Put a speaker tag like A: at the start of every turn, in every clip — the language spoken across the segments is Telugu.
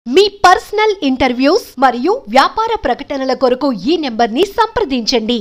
A: మీ పర్సనల్ ఇంటర్వ్యూస్ మరియు వ్యాపార ప్రకటనల కొరకు ఈ నెంబర్ని సంప్రదించండి.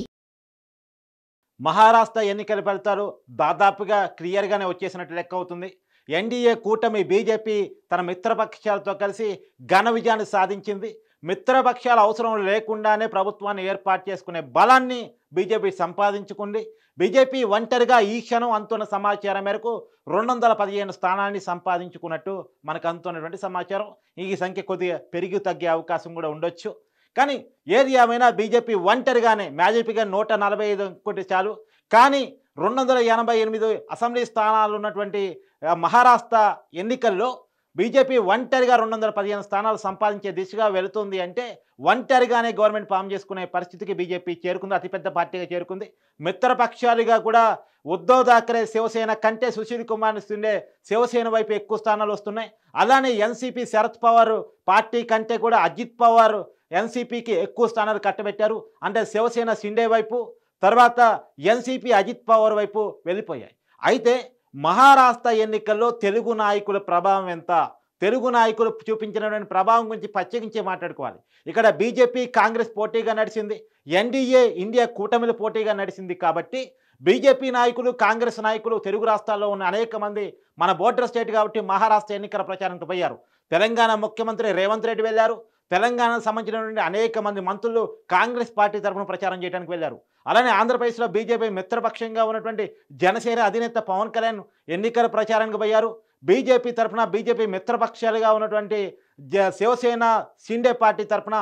B: మహారాష్ట్ర ఎన్నికల ఫలితాలు దాదాపుగా క్లియర్గానే వచ్చేసినట్టు లెక్క అవుతుంది. ఎన్డీఏ కూటమి బీజేపీ తన మిత్రపక్షాలతో కలిసి ఘన విజయాన్ని సాధించింది. మిత్రపక్షాల అవసరం లేకుండానే ప్రభుత్వాన్ని ఏర్పాటు చేసుకునే బలాన్ని బీజేపీ సంపాదించుకుంది. బీజేపీ ఒంటరిగా ఈ క్షణం అందుతున్న సమాచారం మేరకు 215 స్థానాన్ని సంపాదించుకున్నట్టు మనకు అందుతున్నటువంటి సమాచారం. ఈ సంఖ్య కొద్దిగా పెరిగి తగ్గే అవకాశం కూడా ఉండొచ్చు. కానీ ఏది ఏమైనా బీజేపీ ఒంటరిగానే మ్యాజిక్గా 145 అనుకుంటే చాలు. కానీ 288 అసెంబ్లీ స్థానాలు ఉన్నటువంటి మహారాష్ట్ర ఎన్నికల్లో బీజేపీ ఒంటరిగా 215 స్థానాలు సంపాదించే దిశగా వెళుతుంది అంటే ఒంటరిగానే గవర్నమెంట్ ఫామ్ చేసుకునే పరిస్థితికి బీజేపీ చేరుకుంది. అతిపెద్ద పార్టీగా చేరుకుంది. మిత్రపక్షాలుగా కూడా ఉద్ధవ్ ఠాక్రే శివసేన కంటే సుశీల్ కుమార్ సిండే శివసేన వైపు ఎక్కువ స్థానాలు వస్తున్నాయి. అలానే ఎన్సీపీ శరద్ పవార్ పార్టీ కంటే కూడా అజిత్ పవార్ ఎన్సీపీకి ఎక్కువ స్థానాలు కట్టబెట్టారు. అంటే శివసేన సిండే వైపు, తర్వాత ఎన్సీపీ అజిత్ పవార్ వైపు వెళ్ళిపోయాయి. అయితే మహారాష్ట్ర ఎన్నికల్లో తెలుగు నాయకుల ప్రభావం ఎంత, తెలుగు నాయకులు చూపించినటువంటి ప్రభావం గురించి ప్రత్యేకించి మాట్లాడుకోవాలి. ఇక్కడ బీజేపీ కాంగ్రెస్ పోటీగా నడిచింది, ఎన్డీఏ ఇండియా కూటమిల పోటీగా నడిచింది. కాబట్టి బీజేపీ నాయకులు, కాంగ్రెస్ నాయకులు తెలుగు రాష్ట్రాల్లో ఉన్న అనేక మంది మన బోర్డర్ స్టేట్ కాబట్టి మహారాష్ట్ర ఎన్నికల ప్రచారానికి పోయారు. తెలంగాణ ముఖ్యమంత్రి రేవంత్ రెడ్డి వెళ్ళారు. తెలంగాణకు సంబంధించినటువంటి అనేక మంది మంత్రులు కాంగ్రెస్ పార్టీ తరఫున ప్రచారం చేయడానికి వెళ్ళారు. అలానే ఆంధ్రప్రదేశ్లో బీజేపీ మిత్రపక్షంగా ఉన్నటువంటి జనసేన అధినేత పవన్ కళ్యాణ్ ఎన్నికల ప్రచారానికి పోయారు. బీజేపీ తరఫున బీజేపీ మిత్రపక్షాలుగా ఉన్నటువంటి శివసేన షిండే పార్టీ తరఫున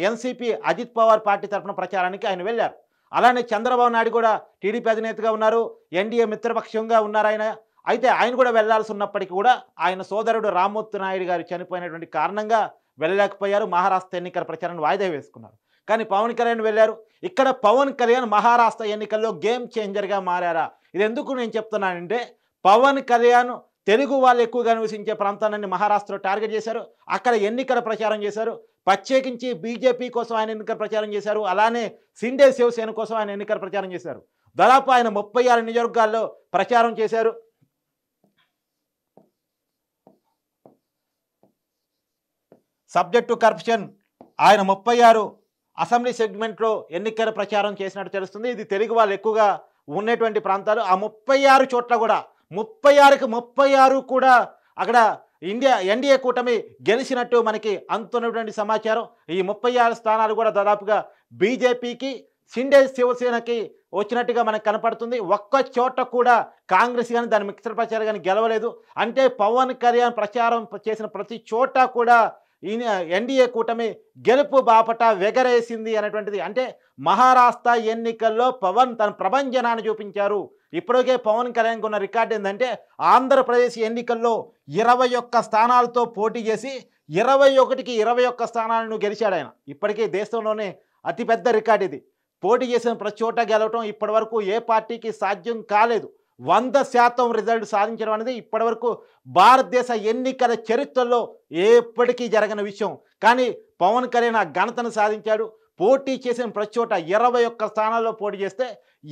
B: ఎన్సీపీ అజిత్ పవార్ పార్టీ తరఫున ప్రచారానికి ఆయన వెళ్ళారు. అలానే చంద్రబాబు నాయుడు కూడా టీడీపీ అధినేతగా ఉన్నారు, ఎన్డీఏ మిత్రపక్షంగా ఉన్నారు ఆయన. అయితే ఆయన కూడా వెళ్లాల్సి ఉన్నప్పటికీ కూడా ఆయన సోదరుడు రామ్మూర్తి నాయుడు గారు చనిపోయినటువంటి కారణంగా వెళ్ళలేకపోయారు. మహారాష్ట్ర ఎన్నికల ప్రచారాన్ని వాయిదా వేసుకున్నారు. కానీ పవన్ కళ్యాణ్ వెళ్ళారు. ఇక్కడ పవన్ కళ్యాణ్ మహారాష్ట్ర ఎన్నికల్లో గేమ్ చేంజర్గా మారారా? ఇది ఎందుకు నేను చెప్తున్నానంటే, పవన్ కళ్యాణ్ తెలుగు వాళ్ళు ఎక్కువగా నివసించే ప్రాంతాన్ని మహారాష్ట్రలో టార్గెట్ చేశారు. అక్కడ ఎన్నికల ప్రచారం చేశారు. ప్రత్యేకించి బీజేపీ కోసం ఆయన ఎన్నికల ప్రచారం చేశారు. అలానే షిండే శివసేన కోసం ఆయన ఎన్నికల ప్రచారం చేశారు. దాదాపు ఆయన 36 నియోజకవర్గాల్లో ప్రచారం చేశారు. సబ్జెక్టు కరప్షన్ ఆయన 36 అసెంబ్లీ సెగ్మెంట్లో ఎన్నికల ప్రచారం చేసినట్టు తెలుస్తుంది. ఇది తెలుగు వాళ్ళు ఎక్కువగా ఉన్నటువంటి ప్రాంతాలు. ఆ 36 చోట్ల కూడా 36కి 36 కూడా అక్కడ ఎన్డీఏ కూటమి గెలిచినట్టు మనకి అందుతున్నటువంటి సమాచారం. ఈ 36 స్థానాలు కూడా దాదాపుగా బీజేపీకి, షిండే శివసేనకి వచ్చినట్టుగా మనకు కనపడుతుంది. ఒక్క చోట కూడా కాంగ్రెస్ కానీ దాని మిత్ర ప్రచారం కానీ గెలవలేదు. అంటే పవన్ కళ్యాణ్ ప్రచారం చేసిన ప్రతి చోట కూడా ఎన్డీఏ కూటమి గెలుపు బాపట వెగరేసింది అనేటువంటిది. అంటే మహారాష్ట్ర ఎన్నికల్లో పవన్ తన ప్రభంజనాన్ని చూపించారు. ఇప్పటికే పవన్ కళ్యాణ్కి ఉన్న రికార్డు ఏంటంటే, ఆంధ్రప్రదేశ్ ఎన్నికల్లో 21 స్థానాలతో పోటీ చేసి 21కి 21 స్థానాలను గెలిచాడు ఆయన. ఇప్పటికే దేశంలోనే అతిపెద్ద రికార్డు ఇది. పోటీ చేసిన ప్రతి చోట గెలవటం ఇప్పటివరకు ఏ పార్టీకి సాధ్యం కాలేదు. 100% రిజల్ట్ సాధించడం అనేది ఇప్పటివరకు భారతదేశ ఎన్నికల చరిత్రలో ఎప్పటికీ జరగని విషయం. కానీ పవన్ కళ్యాణ్ ఆ ఘనతను సాధించాడు. పోటీ చేసిన ప్రతి చోట 21 స్థానాల్లో పోటీ చేస్తే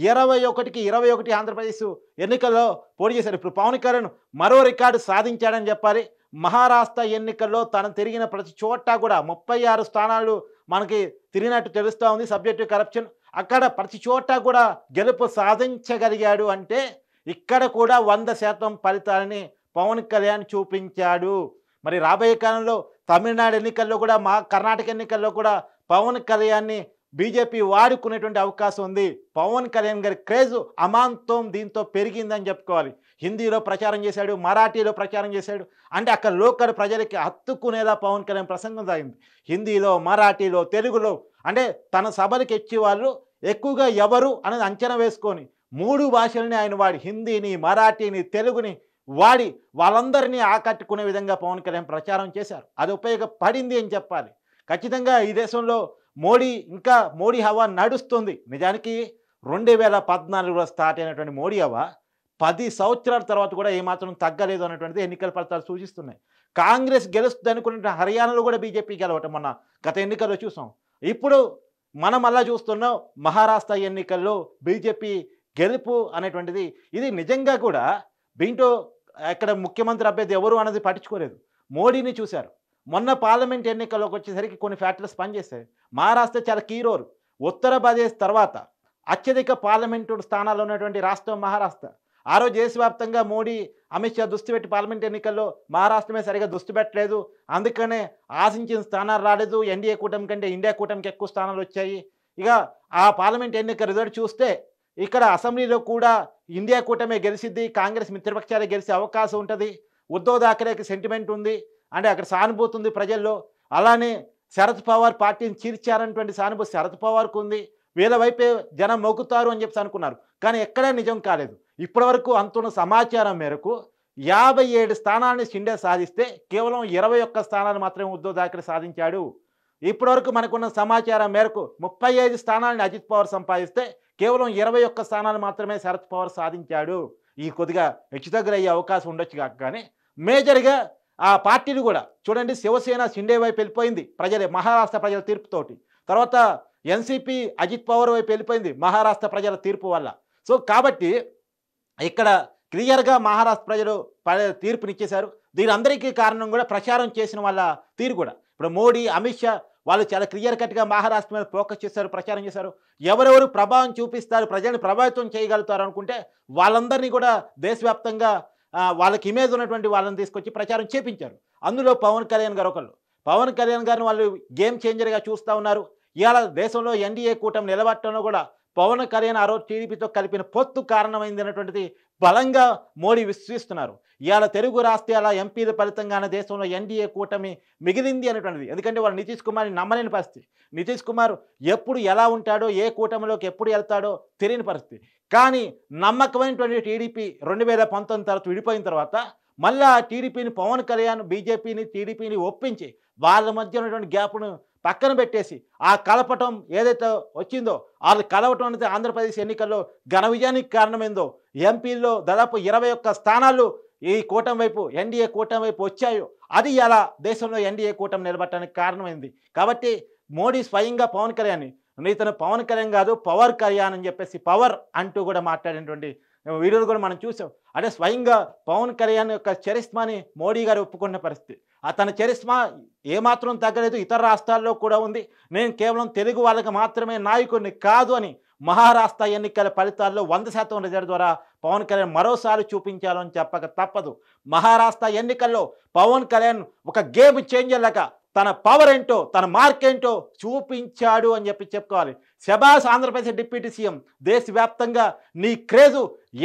B: 21కి 21 ఆంధ్రప్రదేశ్ ఎన్నికల్లో పోటీ చేశాడు. ఇప్పుడు పవన్ కళ్యాణ్ మరో రికార్డు సాధించాడని చెప్పాలి. మహారాష్ట్ర ఎన్నికల్లో తను తిరిగిన ప్రతి చోట కూడా 36 స్థానాలు మనకి తిరిగినట్టు తెలుస్తూ ఉంది. సబ్జెక్టు కరప్షన్ అక్కడ ప్రతి చోట కూడా గెలుపు సాధించగలిగాడు. అంటే ఇక్కడ కూడా 100% ఫలితాలని పవన్ కళ్యాణ్ చూపించాడు. మరి రాబోయే కాలంలో తమిళనాడు ఎన్నికల్లో కూడా, కర్ణాటక ఎన్నికల్లో కూడా పవన్ కళ్యాణ్ని బీజేపీ వాడుకునేటువంటి అవకాశం ఉంది. పవన్ కళ్యాణ్ గారి క్రేజ్ అమాంతం దీంతో పెరిగిందని చెప్పుకోవాలి. హిందీలో ప్రచారం చేశాడు, మరాఠీలో ప్రచారం చేశాడు. అంటే అక్కడ లోకల్ ప్రజలకి హత్తుకునేలా పవన్ కళ్యాణ్ ప్రసంగం సాగింది. హిందీలో, మరాఠీలో, తెలుగులో. అంటే తన సభలకు ఎక్కి వాళ్ళు ఎక్కువగా ఎవరు అనేది అంచనా వేసుకొని 3 భాషల్ని ఆయన వాడి, హిందీని, మరాఠీని, తెలుగుని వాడి వాళ్ళందరినీ ఆకట్టుకునే విధంగా పవన్ కళ్యాణ్ ప్రచారం చేశారు. అది ఉపయోగపడింది అని చెప్పాలి. ఖచ్చితంగా ఈ దేశంలో మోడీ హవా నడుస్తుంది. నిజానికి 2014లో స్టార్ట్ అయినటువంటి మోడీ హవా 10 సంవత్సరాల తర్వాత కూడా ఏమాత్రం తగ్గలేదు అన్నటువంటిది ఎన్నికల ఫలితాలు సూచిస్తున్నాయి. కాంగ్రెస్ గెలుస్తుంది అనుకున్న హర్యానాలో కూడా బీజేపీ గెలవటం మొన్న గత ఎన్నికల్లో చూసాం. ఇప్పుడు మనం అలా చూస్తున్నాం మహారాష్ట్ర ఎన్నికల్లో బీజేపీ గెలుపు అనేటువంటిది. ఇది నిజంగా కూడా దీంట్లో ఇక్కడ ముఖ్యమంత్రి అభ్యర్థి ఎవరు అన్నది పట్టించుకోలేదు. మోడీని చూశారు. మొన్న పార్లమెంట్ ఎన్నికల్లోకి వచ్చేసరికి కొన్ని ఫ్యాక్టర్స్ పనిచేస్తాయి. మహారాష్ట్ర చాలా కీ రోల్. ఉత్తరప్రదేశ్ తర్వాత అత్యధిక పార్లమెంటు స్థానాలు ఉన్నటువంటి రాష్ట్రం మహారాష్ట్ర. ఆ రోజు దేశవ్యాప్తంగా మోడీ, అమిత్ షా దృష్టి పెట్టి పార్లమెంట్ ఎన్నికల్లో మహారాష్ట్రమే సరిగా దృష్టి పెట్టలేదు. అందుకనే ఆశించిన స్థానాలు రాలేదు. ఎన్డీఏ కూటమి కంటే ఇండియా కూటమికి ఎక్కువ స్థానాలు వచ్చాయి. ఇక ఆ పార్లమెంట్ ఎన్నిక రిజల్ట్ చూస్తే ఇక్కడ అసెంబ్లీలో కూడా ఇండియా కూటమే గెలిచిద్ది, కాంగ్రెస్ మిత్రపక్షాలే గెలిచే అవకాశం ఉంటుంది. ఉద్ధవ్ థాకరేకి సెంటిమెంట్ ఉంది, అంటే అక్కడ సానుభూతి ఉంది ప్రజల్లో. అలానే శరద్ పవార్ పార్టీని చీల్చారన్నటువంటి సానుభూతి శరద్ పవార్కు ఉంది. వీళ్ళ వైపే జనం మొగ్గుతారు అని చెప్పి అనుకున్నారు, కానీ ఎక్కడా నిజం కాలేదు. ఇప్పటివరకు అంతున్న సమాచారం మేరకు 57 స్థానాన్ని షిండే సాధిస్తే కేవలం 21 స్థానాలు మాత్రమే ఉద్ధవ్ థాకరే సాధించాడు. ఇప్పటివరకు మనకున్న సమాచారం మేరకు 35 స్థానాలను అజిత్ పవార్ సంపాదిస్తే కేవలం 21 స్థానాలు మాత్రమే శరద్ పవార్ సాధించాడు. ఈ కొద్దిగా హెచ్చుతగ్గులయ్యే అవకాశం ఉండొచ్చు కానీ మేజర్గా ఆ పార్టీలు కూడా చూడండి, శివసేన షిండే వైపు వెళ్ళిపోయింది ప్రజలే, మహారాష్ట్ర ప్రజల తీర్పుతోటి. తర్వాత ఎన్సీపీ అజిత్ పవార్ వైపు వెళ్ళిపోయింది మహారాష్ట్ర ప్రజల తీర్పు వల్ల. సో కాబట్టి ఇక్కడ క్లియర్గా మహారాష్ట్ర ప్రజలు తీర్పునిచ్చేశారు. దీని అందరికీ కారణం కూడా ప్రచారం చేసిన వాళ్ళ తీరు కూడా. ఇప్పుడు మోడీ, అమిత్ షా వాళ్ళు చాలా క్లియర్ కట్గా మహారాష్ట్ర మీద ఫోకస్ చేశారు, ప్రచారం చేశారు. ఎవరెవరు ప్రభావం చూపిస్తారు, ప్రజల్ని ప్రభావితం చేయగలుగుతారు అనుకుంటే వాళ్ళందరినీ కూడా దేశవ్యాప్తంగా వాళ్ళకి ఇమేజ్ ఉన్నటువంటి వాళ్ళని తీసుకొచ్చి ప్రచారం చేపించారు. అందులో పవన్ కళ్యాణ్ గారు ఒకళ్ళు. పవన్ కళ్యాణ్ గారిని వాళ్ళు గేమ్ చేంజర్గా చూస్తూ ఉన్నారు. ఇవాళ దేశంలో ఎన్డీఏ కూటమి నిలబట్టడంలో కూడా పవన్ కళ్యాణ్ ఆ రోజు టీడీపీతో కలిపిన పొత్తు కారణమైంది అనేటువంటిది బలంగా మోడీ విశ్వసిస్తున్నారు. ఇవాళ తెలుగు రాష్ట్రాల ఎంపీల ఫలితంగానే దేశంలో ఎన్డీఏ కూటమి మిగిలింది అనేటువంటిది. ఎందుకంటే వాళ్ళు నితీష్ కుమార్ని నమ్మలేని పరిస్థితి. నితీష్ కుమార్ ఎప్పుడు ఎలా ఉంటాడో, ఏ కూటమిలోకి ఎప్పుడు వెళ్తాడో తెలియని పరిస్థితి. కానీ నమ్మకమైనటువంటి టీడీపీ 2019 తర్వాత విడిపోయిన తర్వాత మళ్ళా టీడీపీని, పవన్ కళ్యాణ్ బీజేపీని, టీడీపీని ఒప్పించి వాళ్ళ మధ్య ఉన్నటువంటి గ్యాప్ను పక్కన పెట్టేసి ఆ కలపటం ఏదైతే వచ్చిందో, వాళ్ళు కలవటం అనేది ఆంధ్రప్రదేశ్ ఎన్నికల్లో ఘన విజయానికి కారణమైందో, ఎంపీల్లో దాదాపు 21 స్థానాలు ఈ కూటమి వైపు, ఎన్డీఏ కూటమి వైపు వచ్చాయో, అది ఇలా దేశంలో ఎన్డీఏ కూటమి నిలబట్టడానికి కారణమైంది. కాబట్టి మోడీ స్వయంగా పవన్ కళ్యాణ్, ఇతను పవన్ కళ్యాణ్ కాదు పవర్ కళ్యాణ్ అని చెప్పేసి పవర్ అంటూ కూడా మాట్లాడినటువంటి వీడియోలు కూడా మనం చూసాం. అంటే స్వయంగా పవన్ కళ్యాణ్ యొక్క చరిస్మాని మోడీ గారు ఒప్పుకున్న పరిస్థితి. తన చరిస్మా ఏమాత్రం తగ్గలేదు, ఇతర రాష్ట్రాల్లో కూడా ఉంది. నేను కేవలం తెలుగు వాళ్ళకి మాత్రమే నాయకుడిని కాదు అని మహారాష్ట్ర ఎన్నికల ఫలితాల్లో 100% రిజల్ట్ ద్వారా పవన్ కళ్యాణ్ మరోసారి చూపించాలని చెప్పక తప్పదు. మహారాష్ట్ర ఎన్నికల్లో పవన్ కళ్యాణ్ ఒక గేమ్ చేంజర్ లాగా తన పవర్ ఏంటో, తన మార్క్ ఏంటో చూపించాడు అని చెప్పి చెప్పుకోవాలి. శబాస్ ఆంధ్రప్రదేశ్ డిప్యూటీ సీఎం, దేశవ్యాప్తంగా నీ క్రేజు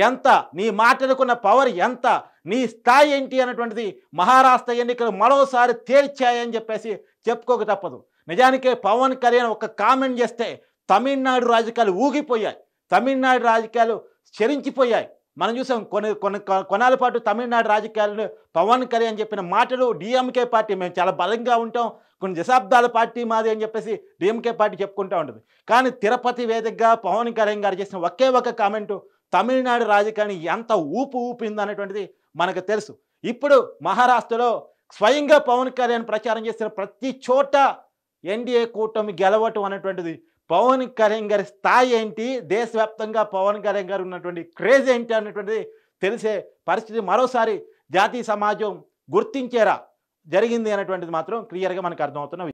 B: ఎంత, నీ మాటలకున్న పవర్ ఎంత, నీ స్థాయి ఏంటి అన్నటువంటిది మహారాష్ట్ర ఎన్నికలు మరోసారి తేల్చాయని చెప్పేసి చెప్పుకోక తప్పదు. నిజానికి పవన్ కళ్యాణ్ ఒక కామెంట్ చేస్తే తమిళనాడు రాజకీయాలు ఊగిపోయాయి, తమిళనాడు రాజకీయాలు చెరించిపోయాయి. మనం చూసాం కొన్నాళ్ళ పాటు తమిళనాడు రాజకీయాలను పవన్ కళ్యాణ్ చెప్పిన మాటలు, డిఎంకే పార్టీ మేము చాలా బలంగా ఉంటాం, కొన్ని దశాబ్దాల పార్టీ మాది అని చెప్పేసి డిఎంకే పార్టీ చెప్పుకుంటూ ఉంటుంది. కానీ తిరుపతి వేదికగా పవన్ కళ్యాణ్ గారు చేసిన ఒకే ఒక కామెంటు తమిళనాడు రాజకీయాన్ని ఎంత ఊపింది అనేటువంటిది మనకు తెలుసు. ఇప్పుడు మహారాష్ట్రలో స్వయంగా పవన్ కళ్యాణ్ ప్రచారం చేసిన ప్రతి చోట ఎన్డీఏ కూటమి గెలవటం అనేటువంటిది, పవన్ కళ్యాణ్ గారి స్థాయి ఏంటి, దేశవ్యాప్తంగా పవన్ కళ్యాణ్ గారు ఉన్నటువంటి క్రేజ్ ఏంటి అనేటువంటిది తెలిసే పరిస్థితి మరోసారి జాతీయ సమాజం గుర్తించేరా జరిగింది అనేటువంటిది మాత్రం క్లియర్గా మనకు అర్థమవుతున్న